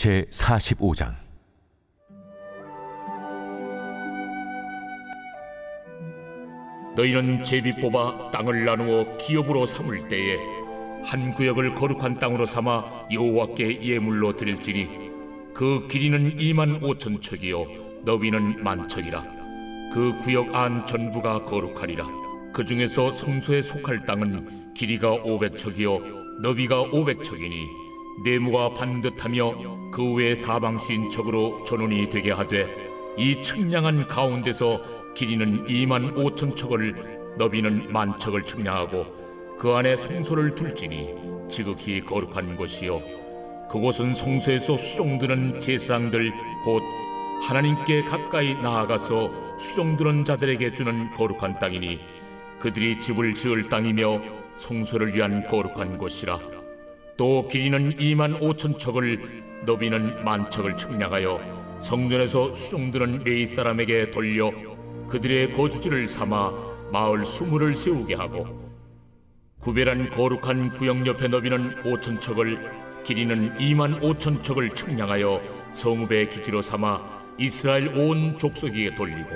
제45장. 너희는 제비 뽑아 땅을 나누어 기업으로 삼을 때에 한 구역을 거룩한 땅으로 삼아 여호와께 예물로 드릴지니 그 길이는 25,000척이요 너비는 10,000척이라. 그 구역 안 전부가 거룩하리라. 그 중에서 성소에 속할 땅은 길이가 500척이요 너비가 500척이니 네모가 반듯하며 그 외 사방 쉰척으로 전원이 되게 하되 이 측량한 가운데서 길이는 25,000척을 너비는 10,000척을 측량하고 그 안에 성소를 둘지니 지극히 거룩한 곳이요 그곳은 성소에서 수종드는 제사장들 곧 하나님께 가까이 나아가서 수종드는 자들에게 주는 거룩한 땅이니 그들이 집을 지을 땅이며 성소를 위한 거룩한 곳이라. 또 길이는 25,000척을 너비는 10,000척을 측량하여 성전에서 수종드는 레위 사람에게 돌려 그들의 거주지를 삼아 마을 수물을 세우게 하고 구별한 거룩한 구역 옆에 너비는 5,000척을 길이는 25,000척을 측량하여 성읍의 기지로 삼아 이스라엘 온 족속에게 돌리고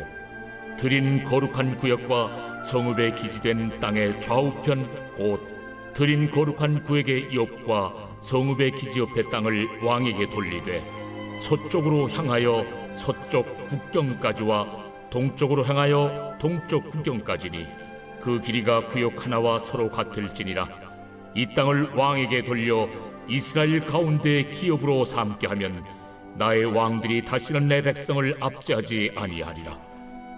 드린 거룩한 구역과 성읍의 기지된 땅의 좌우편 곧 드린 거룩한 구역의 옆과 성읍의 기지 옆의 땅을 왕에게 돌리되 서쪽으로 향하여 서쪽 국경까지와 동쪽으로 향하여 동쪽 국경까지니 그 길이가 구역 하나와 서로 같을지니라. 이 땅을 왕에게 돌려 이스라엘 가운데 기업으로 삼게 하면 나의 왕들이 다시는 내 백성을 압제하지 아니하리라.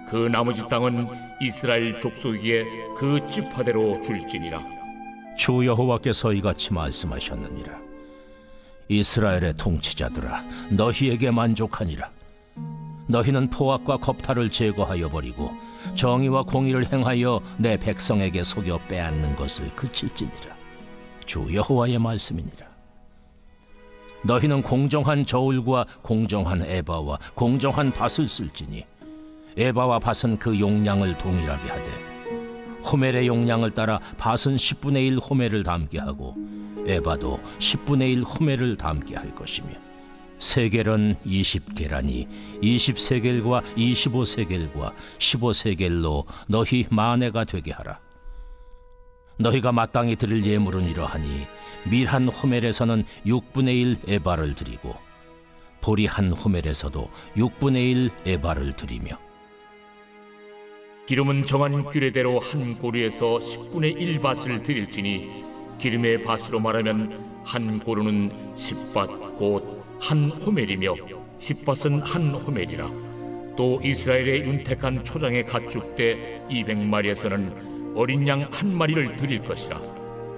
그 나머지 땅은 이스라엘 족속에게 그 지파대로 줄지니라. 주 여호와께서 이같이 말씀하셨느니라. 이스라엘의 통치자들아, 너희에게 만족하니라. 너희는 포악과 겁탈을 제거하여 버리고 정의와 공의를 행하여 내 백성에게 속여 빼앗는 것을 그칠지니라. 주 여호와의 말씀이니라. 너희는 공정한 저울과 공정한 에바와 공정한 밭을 쓸지니 에바와 밭은 그 용량을 동일하게 하되 호멜의 용량을 따라 밭은 10분의 1 호멜을 담게 하고 에바도 10분의 1 호멜을 담게 할 것이며 세겔은 20게라니 20세겔과 25세겔과 15세겔로 너희 만회가 되게 하라. 너희가 마땅히 드릴 예물은 이러하니 밀 한 호멜에서는 6분의 1 에바를 드리고 보리 한 호멜에서도 6분의 1 에바를 드리며 기름은 정한 규례대로 한 고루에서 10분의 1 밭을 드릴지니 기름의 밭으로 말하면 한 고루는 10밭 곧 한 호멜이며 10밭은 한 호멜이라. 또 이스라엘의 윤택한 초장의 가축대 200마리에서는 어린 양 한 마리를 드릴 것이라.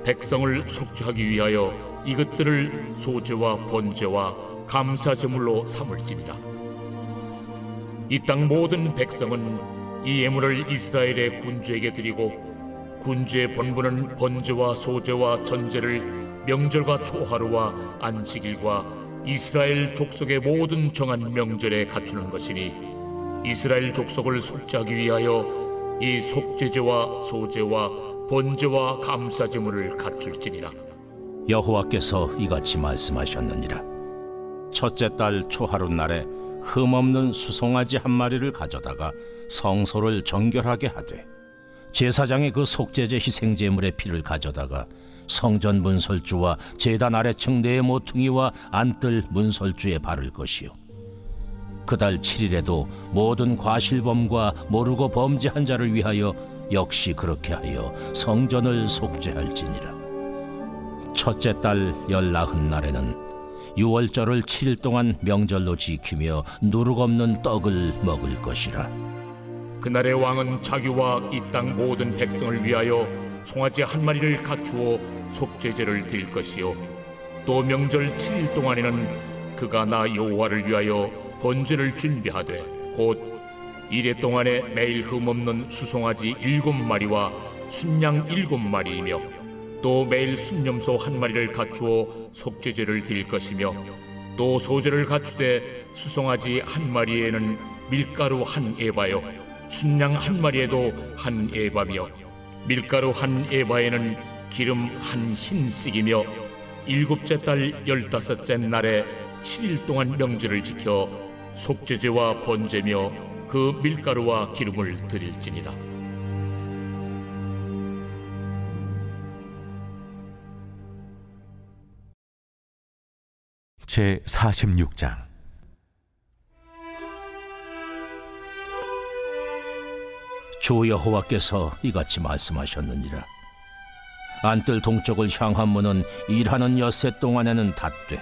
백성을 속죄하기 위하여 이것들을 소제와 번제와 감사제물로 삼을지니라. 이 땅 모든 백성은 이 예물을 이스라엘의 군주에게 드리고 군주의 본분은 번제와 소제와 전제를 명절과 초하루와 안식일과 이스라엘 족속의 모든 정한 명절에 갖추는 것이니 이스라엘 족속을 속죄하기 위하여 이 속죄제와 소제와 번제와 감사제물을 갖출지니라. 여호와께서 이같이 말씀하셨느니라. 첫째 달 초하루 날에 흠없는 수송아지 한 마리를 가져다가 성소를 정결하게 하되 제사장이 그 속죄제 희생제물의 피를 가져다가 성전 문설주와 제단 아래층 네 모퉁이와 안뜰 문설주에 바를 것이요 그달 7일에도 모든 과실범과 모르고 범죄한 자를 위하여 역시 그렇게 하여 성전을 속죄할지니라. 첫째 달 19날에는 유월절을 7일 동안 명절로 지키며 누룩 없는 떡을 먹을 것이라. 그날의 왕은 자기와 이 땅 모든 백성을 위하여 송아지 한 마리를 갖추어 속죄제를 드릴 것이요 또 명절 7일 동안에는 그가 나 여호와를 위하여 번제를 준비하되 곧 이래 동안에 매일 흠없는 수송아지 7마리와 순양 7마리이며 또 매일 순염소 한 마리를 갖추어 속죄제를 드릴 것이며 또 소제를 갖추되 수송아지 한 마리에는 밀가루 한 에바요 순양 한 마리에도 한 에바며 밀가루 한 에바에는 기름 한 흰씩이며 일곱째 달 15째 날에 7일 동안 명절을 지켜 속죄제와 번제며 그 밀가루와 기름을 드릴지니라. 제 46장. 주 여호와께서 이같이 말씀하셨느니라. 안뜰 동쪽을 향한 문은 일하는 엿새 동안에는 닫되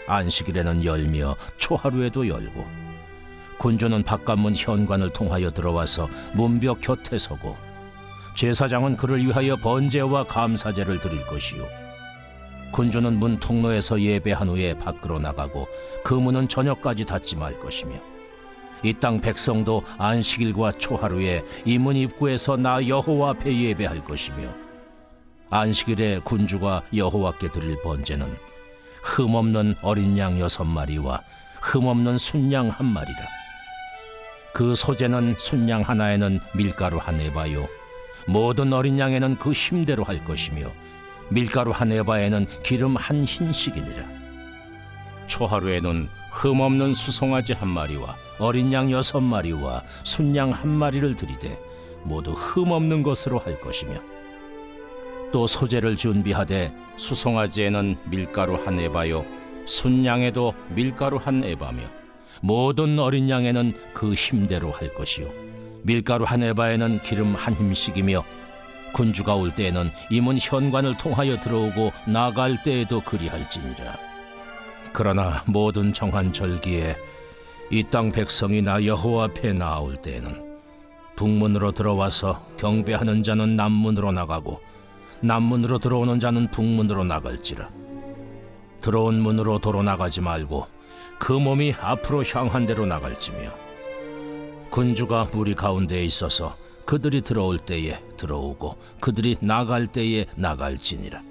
안식일에는 열며 초하루에도 열고, 군주는 바깥문 현관을 통하여 들어와서 문벽 곁에 서고, 제사장은 그를 위하여 번제와 감사제를 드릴 것이요, 군주는 문 통로에서 예배한 후에 밖으로 나가고 그 문은 저녁까지 닫지 말 것이며, 이 땅 백성도 안식일과 초하루에 이 문 입구에서 나 여호와 앞에 예배할 것이며, 안식일에 군주가 여호와께 드릴 번제는 흠없는 어린 양 6마리와 흠없는 순양 1마리라. 그 소제는 순양 하나에는 밀가루 1에바요, 모든 어린 양에는 그 힘대로 할 것이며, 밀가루 1에바에는 기름 1흰씩이니라. 초하루에는 흠없는 수송아지 1마리와 어린 양 6마리와 순양 1마리를 드리되 모두 흠없는 것으로 할 것이며, 또 소제를 준비하되 수송아지에는 밀가루 1에바요, 순양에도 밀가루 1에바며 모든 어린 양에는 그 힘대로 할 것이요, 밀가루 1에바에는 기름 1힘씩이며, 군주가 올 때에는 이 문 현관을 통하여 들어오고 나갈 때에도 그리할지니라. 그러나 모든 정한 절기에 이 땅 백성이 나 여호와 앞에 나아올 때에는 북문으로 들어와서 경배하는 자는 남문으로 나가고 남문으로 들어오는 자는 북문으로 나갈지라. 들어온 문으로 도로 나가지 말고 그 몸이 앞으로 향한 대로 나갈지며, 군주가 우리 가운데에 있어서 그들이 들어올 때에 들어오고 그들이 나갈 때에 나갈지니라.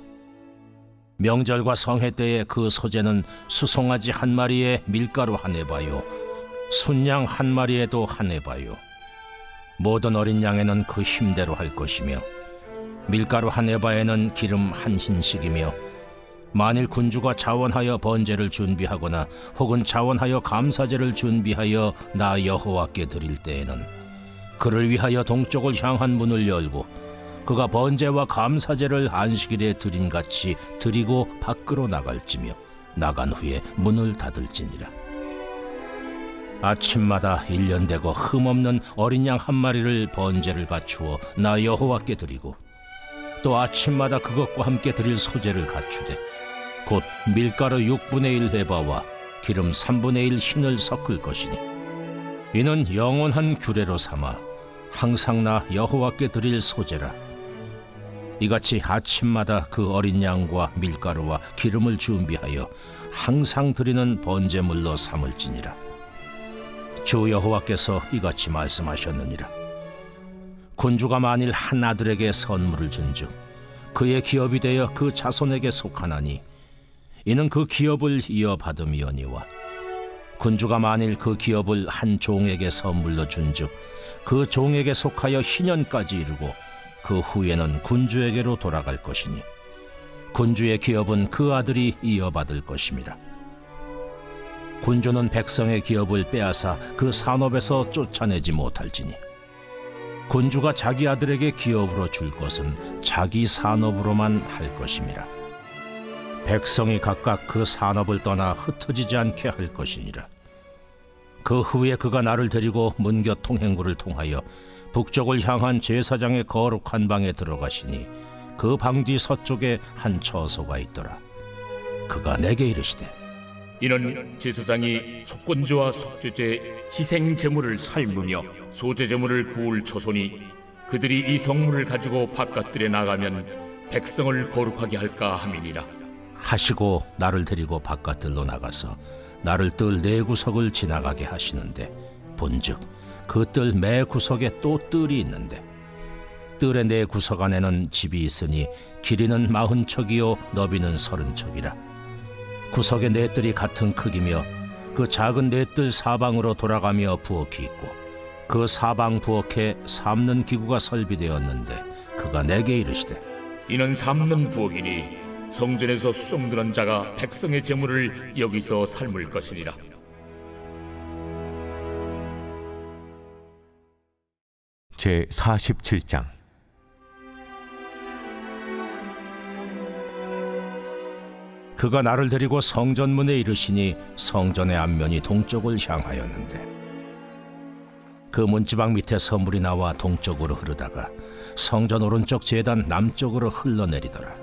명절과 성회 때에 그 소제는 수송아지 1마리에 밀가루 1에바요, 순양 1마리에도 1에바요, 모든 어린 양에는 그 힘대로 할 것이며, 밀가루 1에바에는 기름 1흰씩이며, 만일 군주가 자원하여 번제를 준비하거나 혹은 자원하여 감사제를 준비하여 나 여호와께 드릴 때에는 그를 위하여 동쪽을 향한 문을 열고 그가 번제와 감사제를 안식일에 드림같이 드리고 밖으로 나갈지며, 나간 후에 문을 닫을지니라. 아침마다 1년 되고 흠없는 어린 양 1마리를 번제를 갖추어 나 여호와께 드리고, 또 아침마다 그것과 함께 드릴 소제를 갖추되 곧 밀가루 6분의 1에바와 기름 3분의 1 흰을 섞을 것이니, 이는 영원한 규례로 삼아 항상 나 여호와께 드릴 소제라. 이같이 아침마다 그 어린 양과 밀가루와 기름을 준비하여 항상 드리는 번제물로 삼을지니라. 주 여호와께서 이같이 말씀하셨느니라. 군주가 만일 한 아들에게 선물을 준즉 그의 기업이 되어 그 자손에게 속하나니 이는 그 기업을 이어받음이오니와, 군주가 만일 그 기업을 한 종에게 선물로 준즉 그 종에게 속하여 희년까지 이르고 그 후에는 군주에게로 돌아갈 것이니 군주의 기업은 그 아들이 이어받을 것임이라. 군주는 백성의 기업을 빼앗아 그 산업에서 쫓아내지 못할지니, 군주가 자기 아들에게 기업으로 줄 것은 자기 산업으로만 할 것임이라. 백성이 각각 그 산업을 떠나 흩어지지 않게 할 것이니라. 그 후에 그가 나를 데리고 문곁 통행구를 통하여 북쪽을 향한 제사장의 거룩한 방에 들어가시니 그 방 뒤 서쪽에 한 처소가 있더라. 그가 내게 이르시되, 이는 제사장이 속건제와 속죄제, 희생 제물을 삶으며 소제 제물을 구울 처소니 그들이 이 성물을 가지고 바깥들에 나가면 백성을 거룩하게 할까 함이니라 하시고 나를 데리고 바깥들로 나가서 나를 뜰 4구석을 지나가게 하시는데, 본즉 그 뜰 매 구석에 또 뜰이 있는데, 뜰의 4구석 안에는 집이 있으니 길이는 40척이요 너비는 30척이라. 구석의 4뜰이 같은 크기며 그 작은 4뜰 사방으로 돌아가며 부엌이 있고 그 사방 부엌에 삶는 기구가 설비되었는데, 그가 내게 이르시되, 이는 삶는 부엌이니 성전에서 수종드는 자가 백성의 재물을 여기서 삶을 것이니라. 제 47장. 그가 나를 데리고 성전문에 이르시니 성전의 앞면이 동쪽을 향하였는데 그 문지방 밑에 선물이 나와 동쪽으로 흐르다가 성전 오른쪽 제단 남쪽으로 흘러내리더라.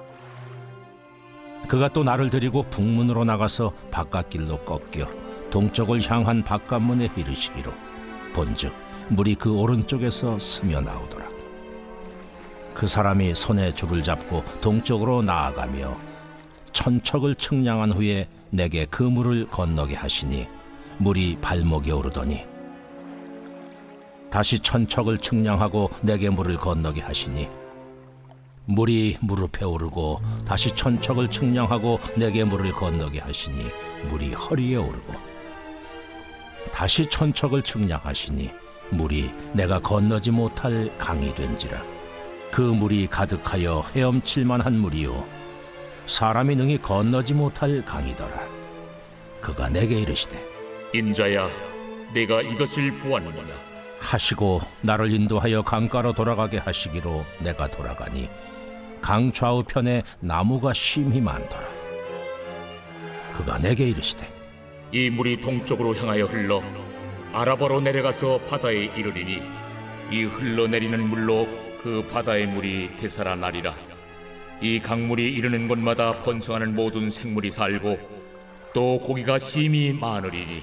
그가 또 나를 데리고 북문으로 나가서 바깥길로 꺾여 동쪽을 향한 바깥문에 이르시기로 본즉 물이 그 오른쪽에서 스며 나오더라. 그 사람이 손에 줄을 잡고 동쪽으로 나아가며 천척을 측량한 후에 내게 그 물을 건너게 하시니 물이 발목에 오르더니 다시 천척을 측량하고 내게 물을 건너게 하시니 물이 무릎에 오르고 다시 천척을 측량하고 내게 물을 건너게 하시니 물이 허리에 오르고 다시 천척을 측량하시니 물이 내가 건너지 못할 강이 된지라. 그 물이 가득하여 헤엄칠 만한 물이요 사람이 능히 건너지 못할 강이더라. 그가 내게 이르시되 인자야, 내가 이것을 보았느냐 하시고 나를 인도하여 강가로 돌아가게 하시기로 내가 돌아가니 강 좌우편에 나무가 심히 많더라. 그가 내게 이르시되 이 물이 동쪽으로 향하여 흘러 아라바로 내려가서 바다에 이르리니 이 흘러내리는 물로 그 바다의 물이 되살아나리라. 이 강물이 이르는 곳마다 번성하는 모든 생물이 살고 또 고기가 심히 많으리니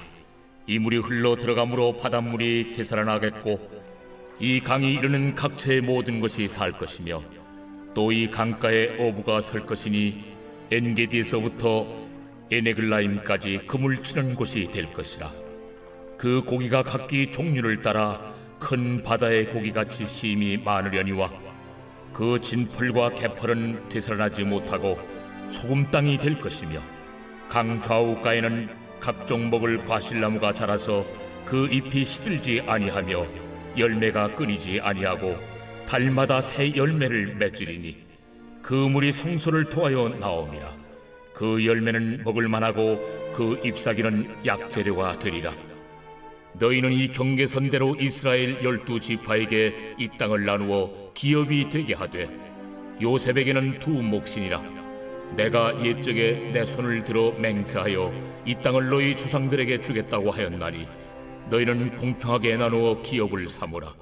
이 물이 흘러 들어가므로 바닷물이 되살아나겠고 이 강이 이르는 각처의 모든 것이 살 것이며 또 이 강가에 어부가 설 것이니 엔게디에서부터 에네글라임까지 그물 치는 곳이 될 것이라. 그 고기가 각기 종류를 따라 큰 바다의 고기같이 심히 많으려니와 그 진펄과 개펄은 되살아나지 못하고 소금 땅이 될 것이며 강 좌우가에는 각종 먹을 과실나무가 자라서 그 잎이 시들지 아니하며 열매가 끊이지 아니하고 달마다 새 열매를 맺으리니 그 물이 성소를 통하여 나옴이라. 그 열매는 먹을 만하고 그 잎사귀는 약재료가 되리라. 너희는 이 경계선대로 이스라엘 12지파에게 이 땅을 나누어 기업이 되게 하되 요셉에게는 두 몫이니라. 내가 옛적에 내 손을 들어 맹세하여 이 땅을 너희 조상들에게 주겠다고 하였나니 너희는 공평하게 나누어 기업을 삼으라.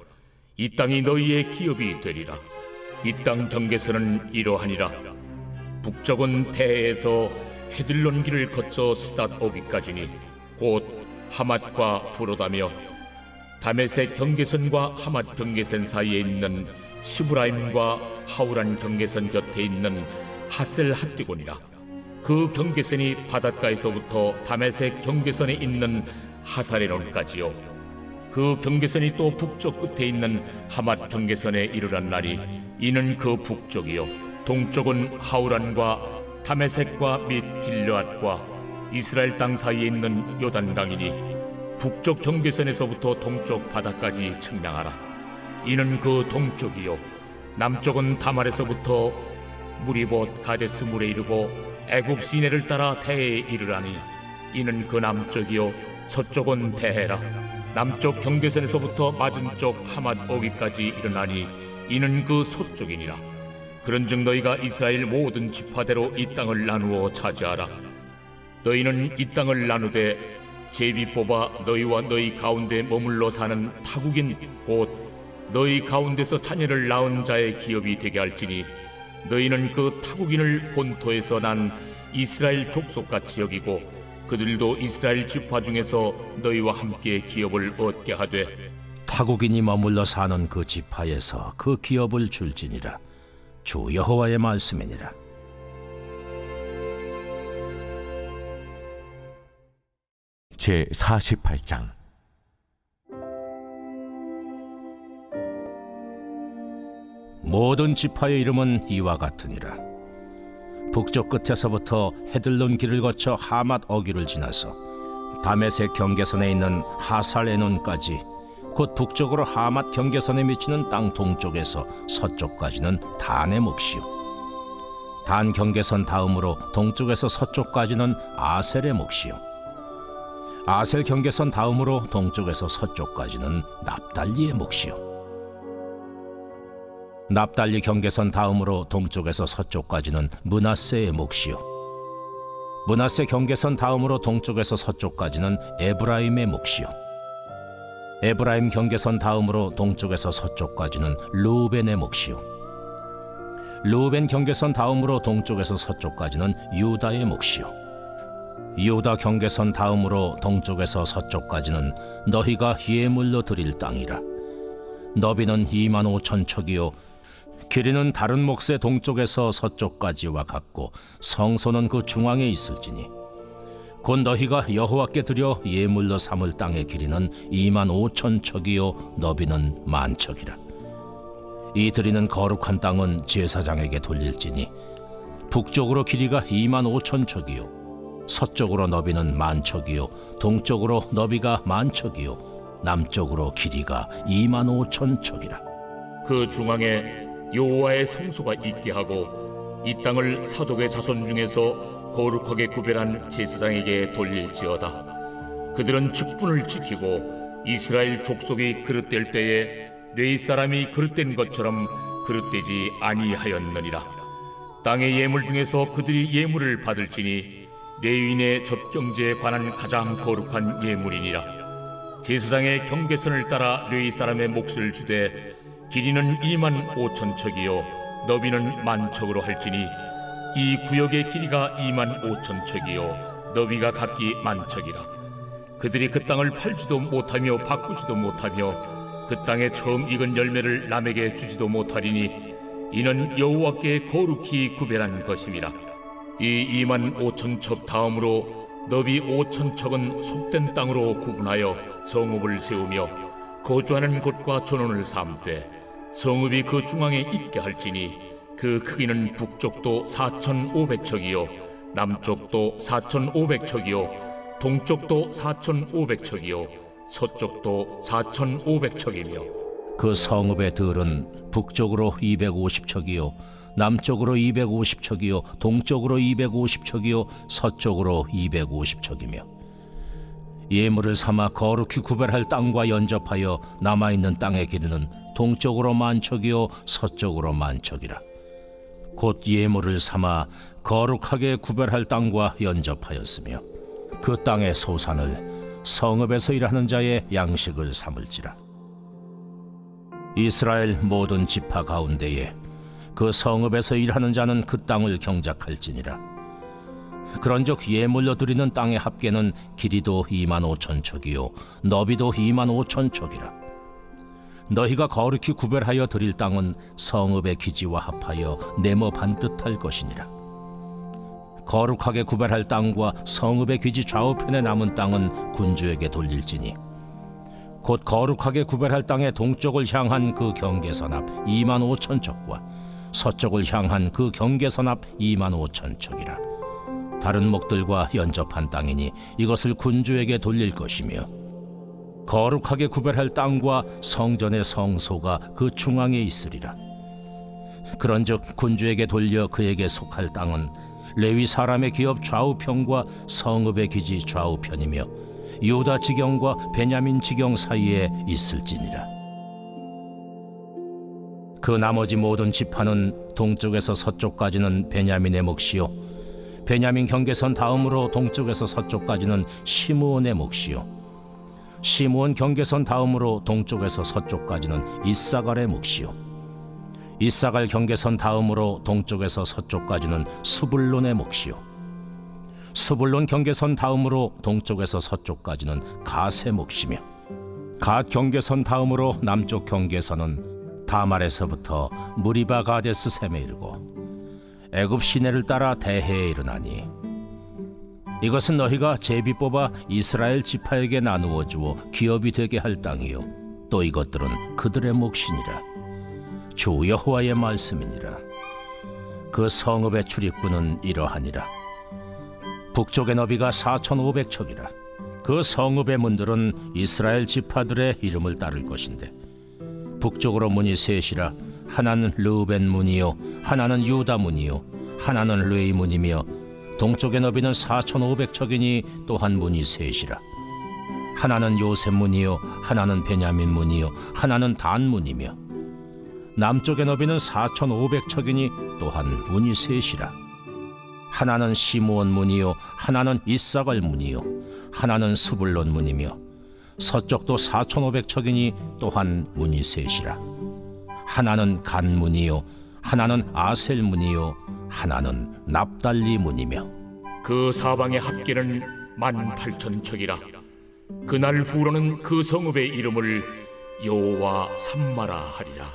이 땅이 너희의 기업이 되리라. 이 땅 경계선은 이러하니라. 북쪽은 태에서 헤들론 길을 거쳐 스닷 오기까지니 곧 하맛과 부로다며 다메섹 경계선과 하맛 경계선 사이에 있는 시브라임과 하우란 경계선 곁에 있는 하셀 핫디곤이라. 그 경계선이 바닷가에서부터 다메섹 경계선에 있는 하사레논까지요. 그 경계선이 또 북쪽 끝에 있는 하맛 경계선에 이르렀나니 이는 그 북쪽이요 동쪽은 하우란과 다메섹과 및 길르앗과 이스라엘 땅 사이에 있는 요단강이니 북쪽 경계선에서부터 동쪽 바다까지 측량하라. 이는 그 동쪽이요 남쪽은 다말에서부터 무리봇 가데스 물에 이르고 애굽 시내를 따라 태에 이르라니 이는 그 남쪽이요 서쪽은 대해라. 남쪽 경계선에서부터 맞은쪽 하맛 오기까지 이르나니 이는 그 서쪽이니라. 그런즉 너희가 이스라엘 모든 지파대로 이 땅을 나누어 차지하라. 너희는 이 땅을 나누되 제비 뽑아 너희와 너희 가운데 머물러 사는 타국인 곧 너희 가운데서 자녀를 낳은 자의 기업이 되게 할지니 너희는 그 타국인을 본토에서 난 이스라엘 족속같이 여기고 그들도 이스라엘 지파 중에서 너희와 함께 기업을 얻게 하되 타국인이 머물러 사는 그 지파에서 그 기업을 줄지니라. 주 여호와의 말씀이니라. 제 48장. 모든 지파의 이름은 이와 같으니라. 북쪽 끝에서부터 헤들론 길을 거쳐 하맛 어귀를 지나서 다메섹 경계선에 있는 하살에논까지 곧 북쪽으로 하맛 경계선에 미치는 땅 동쪽에서 서쪽까지는 단의 몫이요 단 경계선 다음으로 동쪽에서 서쪽까지는 아셀의 몫이요 아셀 경계선 다음으로 동쪽에서 서쪽까지는 납달리의 몫이요 납달리 경계선 다음으로 동쪽에서 서쪽까지는 므낫세의 몫이요 므낫세 경계선 다음으로 동쪽에서 서쪽까지는 에브라임의 몫이요 에브라임 경계선 다음으로 동쪽에서 서쪽까지는 르우벤의 몫이요 르우벤 경계선 다음으로 동쪽에서 서쪽까지는 유다의 몫이요 유다 경계선 다음으로 동쪽에서 서쪽까지는 너희가 예물로 드릴 땅이라 너비는 25,000척이요 길이는 다른 몫의 동쪽에서 서쪽까지와 같고 성소는 그 중앙에 있을지니 곧 너희가 여호와께 드려 예물로 삼을 땅의 길이는 25,000척이요 너비는 10,000척이라 이 드리는 거룩한 땅은 제사장에게 돌릴지니 북쪽으로 길이가 25,000척이요 서쪽으로 너비는 10,000척이요 동쪽으로 너비가 10,000척이요 남쪽으로 길이가 25,000척이라 그 중앙에 여호와의 성소가 있게 하고 이 땅을 사독의 자손 중에서 거룩하게 구별한 제사장에게 돌릴지어다. 그들은 직분을 지키고 이스라엘 족속이 그릇될 때에 레위 사람이 그릇된 것처럼 그릇되지 아니하였느니라. 땅의 예물 중에서 그들이 예물을 받을지니 레위인의 접경제에 관한 가장 거룩한 예물이니라. 제사장의 경계선을 따라 레위 사람의 몫을 주되 길이는 25,000척이요 너비는 10,000척으로 할지니 이 구역의 길이가 25,000척이요 너비가 각기 10,000척이라. 그들이 그 땅을 팔지도 못하며 바꾸지도 못하며 그 땅에 처음 익은 열매를 남에게 주지도 못하리니 이는 여호와께 거룩히 구별한 것임이라. 이 25,000척 다음으로 너비 5,000척은 속된 땅으로 구분하여 성읍을 세우며 거주하는 곳과 전원을 삼되 성읍이 그 중앙에 있게 할지니 그 크기는 북쪽도 4,500척이요 남쪽도 4,500척이요 동쪽도 4,500척이요 서쪽도 4,500척이며 그 성읍의 들은 북쪽으로 250척이요 남쪽으로 250척이요 동쪽으로 250척이요 서쪽으로 250척이며 예물을 삼아 거룩히 구별할 땅과 연접하여 남아있는 땅의 길이는 동쪽으로 10,000척이요 서쪽으로 10,000척이라. 곧 예물을 삼아 거룩하게 구별할 땅과 연접하였으며 그 땅의 소산을 성읍에서 일하는 자의 양식을 삼을지라. 이스라엘 모든 지파 가운데에 그 성읍에서 일하는 자는 그 땅을 경작할지니라. 그런즉 예물로 드리는 땅의 합계는 길이도 25,000척이요 너비도 25,000척이라. 너희가 거룩히 구별하여 드릴 땅은 성읍의 기지와 합하여 네모 반듯할 것이니라. 거룩하게 구별할 땅과 성읍의 기지 좌우편에 남은 땅은 군주에게 돌릴지니 곧 거룩하게 구별할 땅의 동쪽을 향한 그 경계선 앞 25,000척과 서쪽을 향한 그 경계선 앞 25,000척이라. 다른 목들과 연접한 땅이니 이것을 군주에게 돌릴 것이며 거룩하게 구별할 땅과 성전의 성소가 그 중앙에 있으리라. 그런즉 군주에게 돌려 그에게 속할 땅은 레위 사람의 기업 좌우편과 성읍의 기지 좌우편이며 유다 지경과 베냐민 지경 사이에 있을지니라. 그 나머지 모든 지파는 동쪽에서 서쪽까지는 베냐민의 몫이요 베냐민 경계선 다음으로 동쪽에서 서쪽까지는 시므온의 몫이요 시므온 경계선 다음으로 동쪽에서 서쪽까지는 이사갈의 몫이요 이사갈 경계선 다음으로 동쪽에서 서쪽까지는 스불론의 몫이요 스불론 경계선 다음으로 동쪽에서 서쪽까지는 갓의 몫이며 갓 경계선 다음으로 남쪽 경계선은 다말에서부터 무리바 가데스 셈에 이르고 애굽 시내를 따라 대해에 이르나니 이것은 너희가 제비 뽑아 이스라엘 지파에게 나누어 주어 기업이 되게 할 땅이요 또 이것들은 그들의 몫이니라. 주 여호와의 말씀이니라. 그 성읍의 출입구는 이러하니라. 북쪽의 너비가 4,500척이라. 그 성읍의 문들은 이스라엘 지파들의 이름을 따를 것인데 북쪽으로 문이 셋이라. 하나는 르우벤 문이요 하나는 유다 문이요 하나는 레위 문이며 동쪽의 너비는 4,500척이니 또한 문이 셋이라. 하나는 요셉 문이요 하나는 베냐민 문이요 하나는 단 문이며 남쪽의 너비는 4,500척이니 또한 문이 셋이라. 하나는 시므온 문이요 하나는 이사갈 문이요 하나는 스불론 문이며 서쪽도 4,500척이니 또한 문이 셋이라. 하나는 간 문이요 하나는 아셀 문이요 하나는 납달리 문이며 그 사방의 합계는 18,000척이라. 그날 후로는 그 성읍의 이름을 여호와 삼마라 하리라.